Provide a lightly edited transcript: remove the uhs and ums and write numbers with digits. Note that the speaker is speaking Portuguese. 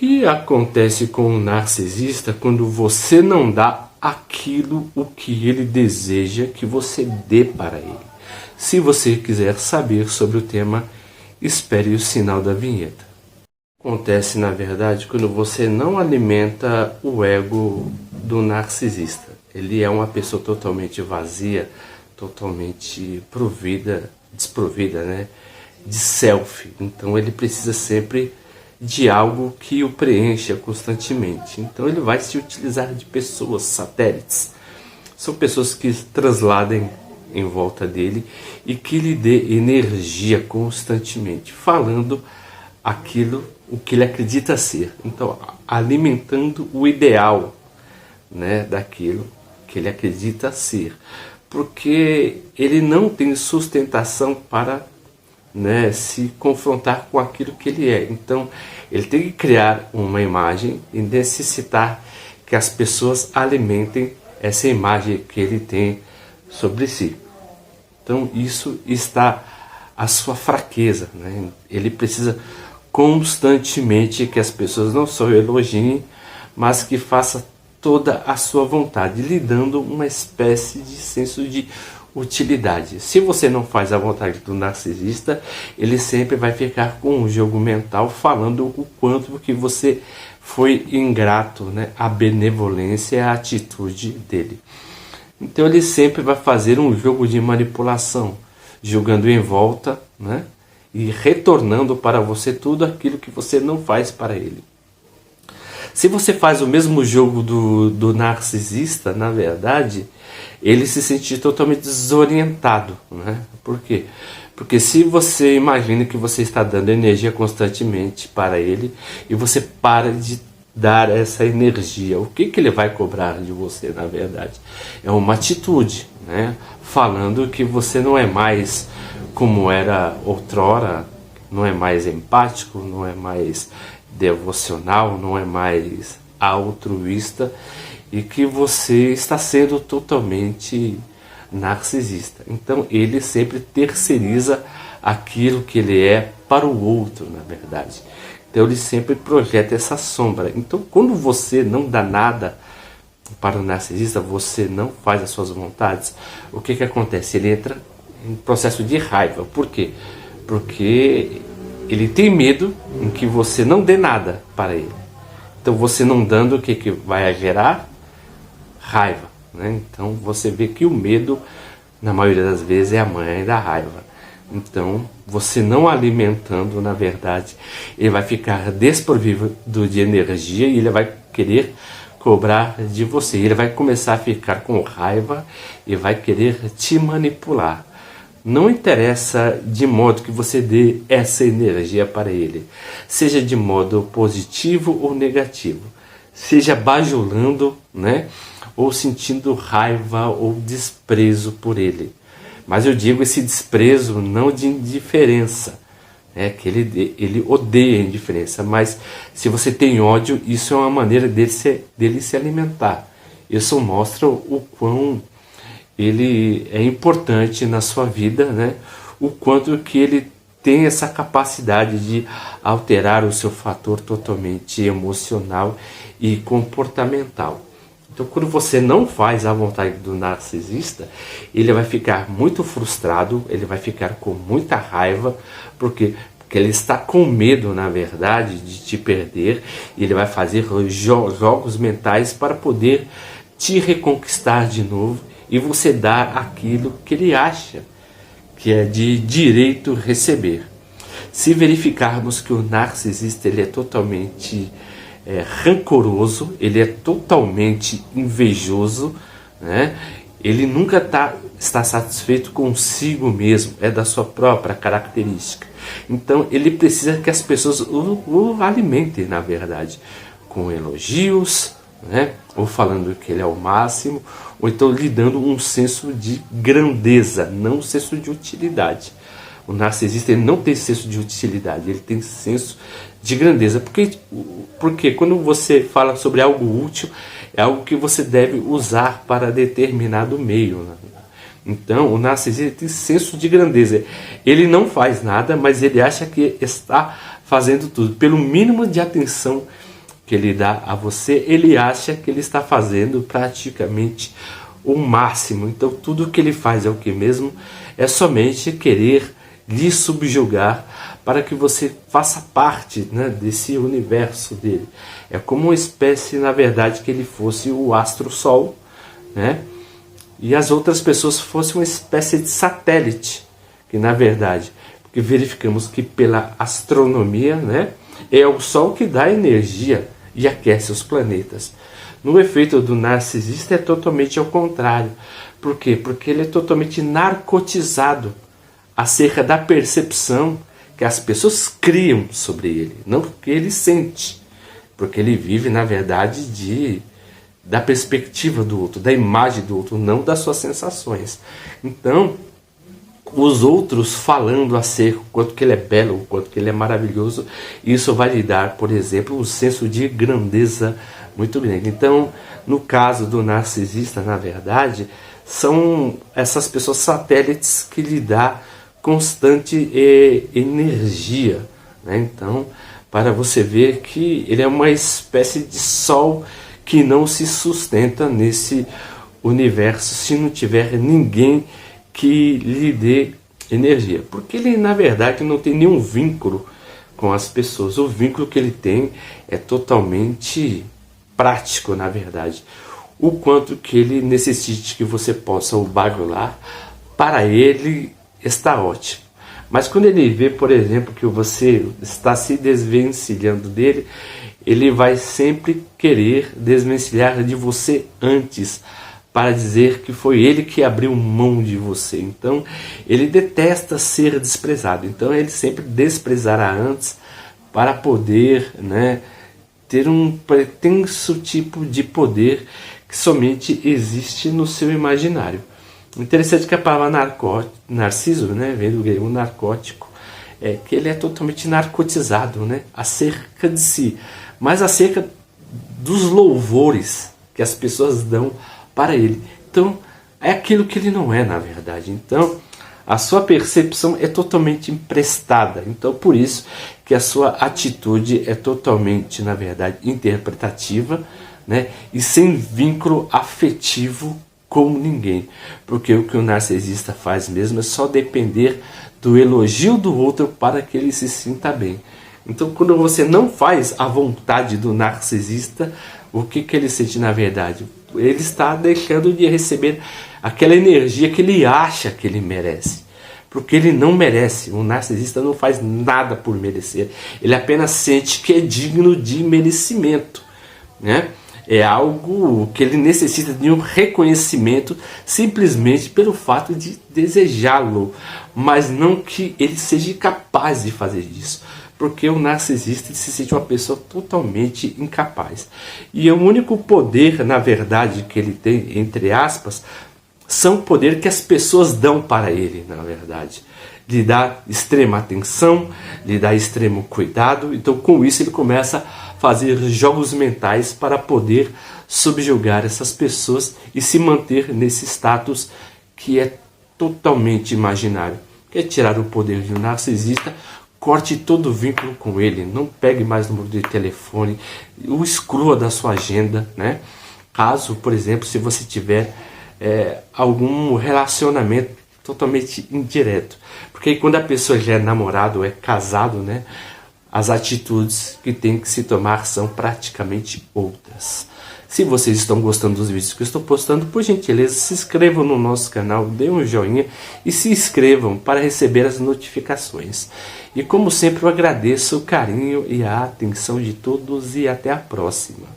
que acontece com o narcisista quando você não dá aquilo o que ele deseja que você dê para ele? Se você quiser saber sobre o tema, espere o sinal da vinheta. Acontece, na verdade, quando você não alimenta o ego do narcisista. Ele é uma pessoa totalmente vazia, totalmente desprovida, né, de self. Então ele precisa sempre de algo que o preencha constantemente. Então ele vai se utilizar de pessoas, satélites. São pessoas que transladem em volta dele e que lhe dê energia constantemente, falando aquilo o que ele acredita ser. Então, alimentando o ideal, né, daquilo que ele acredita ser. Porque ele não tem sustentação para, né, se confrontar com aquilo que ele é. Então, ele tem que criar uma imagem e necessitar que as pessoas alimentem essa imagem que ele tem sobre si. Então, isso está a sua fraqueza, né? Ele precisa constantemente que as pessoas não só elogiem, mas que faça toda a sua vontade, lhe dando uma espécie de senso de utilidade. Se você não faz a vontade do narcisista, ele sempre vai ficar com um jogo mental falando o quanto que você foi ingrato, né? A benevolência e a atitude dele. Então ele sempre vai fazer um jogo de manipulação, jogando em volta, né, e retornando para você tudo aquilo que você não faz para ele. Se você faz o mesmo jogo do narcisista, na verdade, ele se sente totalmente desorientado, né? Por quê? Porque se você imagina que você está dando energia constantemente para ele e você para de dar essa energia, o que ele vai cobrar de você, na verdade? É uma atitude, né? Falando que você não é mais como era outrora, não é mais empático, não é mais devocional, não é mais altruísta e que você está sendo totalmente narcisista. Então ele sempre terceiriza aquilo que ele é para o outro, na verdade. Então ele sempre projeta essa sombra. Então quando você não dá nada para o narcisista, você não faz as suas vontades, o que acontece? Ele entra em processo de raiva. Por quê? Porque ele tem medo em que você não dê nada para ele. Então você não dando, o que vai gerar? Raiva, né? Então você vê que o medo, na maioria das vezes, é a mãe da raiva. Então você não alimentando, na verdade, ele vai ficar desprovido de energia e ele vai querer cobrar de você. Ele vai começar a ficar com raiva e vai querer te manipular. Não interessa de modo que você dê essa energia para ele, seja de modo positivo ou negativo, seja bajulando, né, ou sentindo raiva ou desprezo por ele. Mas eu digo esse desprezo não de indiferença, né, que ele odeia a indiferença, mas se você tem ódio, isso é uma maneira dele se alimentar. Isso mostra o quão ele é importante na sua vida, né? O quanto que ele tem essa capacidade de alterar o seu fator totalmente emocional e comportamental. Então, quando você não faz a vontade do narcisista, ele vai ficar muito frustrado, ele vai ficar com muita raiva, porque ele está com medo, na verdade, de te perder, e ele vai fazer jogos mentais para poder te reconquistar de novo e você dar aquilo que ele acha que é de direito receber. Se verificarmos que o narcisista ele é totalmente rancoroso, ele é totalmente invejoso, né? Ele nunca está satisfeito consigo mesmo, é da sua própria característica. Então ele precisa que as pessoas o alimentem, na verdade, com elogios, né? Ou falando que ele é o máximo, ou então lhe dando um senso de grandeza, não um senso de utilidade. O narcisista ele não tem senso de utilidade, ele tem senso de grandeza. Porque quando você fala sobre algo útil, é algo que você deve usar para determinado meio, né? Então o narcisista tem senso de grandeza. Ele não faz nada, mas ele acha que está fazendo tudo. Pelo mínimo de atenção que ele dá a você, ele acha que ele está fazendo praticamente o máximo. Então tudo que ele faz é o que mesmo? É somente querer lhe subjugar para que você faça parte, né, desse universo dele. É como uma espécie, na verdade, que ele fosse o astro-sol, né? E as outras pessoas fossem uma espécie de satélite, que na verdade, porque verificamos que pela astronomia, né, é o Sol que dá energia e aquece os planetas. No efeito do narcisista é totalmente ao contrário. Por quê? Porque ele é totalmente narcotizado acerca da percepção que as pessoas criam sobre ele, não porque ele sente, porque ele vive, na verdade, da perspectiva do outro, da imagem do outro, não das suas sensações. Então, os outros falando acerca do quanto que ele é belo, o quanto que ele é maravilhoso, isso vai lhe dar, por exemplo, um senso de grandeza muito grande. Então, no caso do narcisista, na verdade, são essas pessoas satélites que lhe dá constante energia, né? Então, para você ver que ele é uma espécie de sol que não se sustenta nesse universo se não tiver ninguém que lhe dê energia, porque ele na verdade não tem nenhum vínculo com as pessoas. O vínculo que ele tem é totalmente prático, na verdade. O quanto que ele necessite que você possa o bajular, para ele está ótimo. Mas quando ele vê, por exemplo, que você está se desvencilhando dele, ele vai sempre querer desvencilhar de você antes, para dizer que foi ele que abriu mão de você. Então, ele detesta ser desprezado. Então, ele sempre desprezará antes para poder, né, ter um pretenso tipo de poder que somente existe no seu imaginário. Interessante que a palavra narciso, né, vem do grego narcótico, é que ele é totalmente narcotizado, né, acerca de si, mas acerca dos louvores que as pessoas dão para ele. Então, é aquilo que ele não é, na verdade. Então, a sua percepção é totalmente emprestada. Então, por isso que a sua atitude é totalmente, na verdade, interpretativa, né, e sem vínculo afetivo como ninguém. Porque o que o narcisista faz mesmo é só depender do elogio do outro para que ele se sinta bem. Então, quando você não faz a vontade do narcisista, o que ele sente na verdade? Ele está deixando de receber aquela energia que ele acha que ele merece. Porque ele não merece. O narcisista não faz nada por merecer. Ele apenas sente que é digno de merecimento, né? É algo que ele necessita de um reconhecimento simplesmente pelo fato de desejá-lo, mas não que ele seja capaz de fazer isso. Porque o narcisista se sente uma pessoa totalmente incapaz. E o único poder, na verdade, que ele tem, entre aspas, são o poder que as pessoas dão para ele, na verdade. Lhe dá extrema atenção, lhe dá extremo cuidado. Então, com isso, ele começa a fazer jogos mentais para poder subjugar essas pessoas e se manter nesse status que é totalmente imaginário. Quer tirar o poder de um narcisista? Corte todo o vínculo com ele, não pegue mais número de telefone, o exclua da sua agenda, né? Caso, por exemplo, se você tiver algum relacionamento totalmente indireto. Porque quando a pessoa já é namorado ou é casado, né, as atitudes que tem que se tomar são praticamente outras. Se vocês estão gostando dos vídeos que eu estou postando, por gentileza, se inscrevam no nosso canal, dêem um joinha e se inscrevam para receber as notificações. E como sempre, eu agradeço o carinho e a atenção de todos e até a próxima.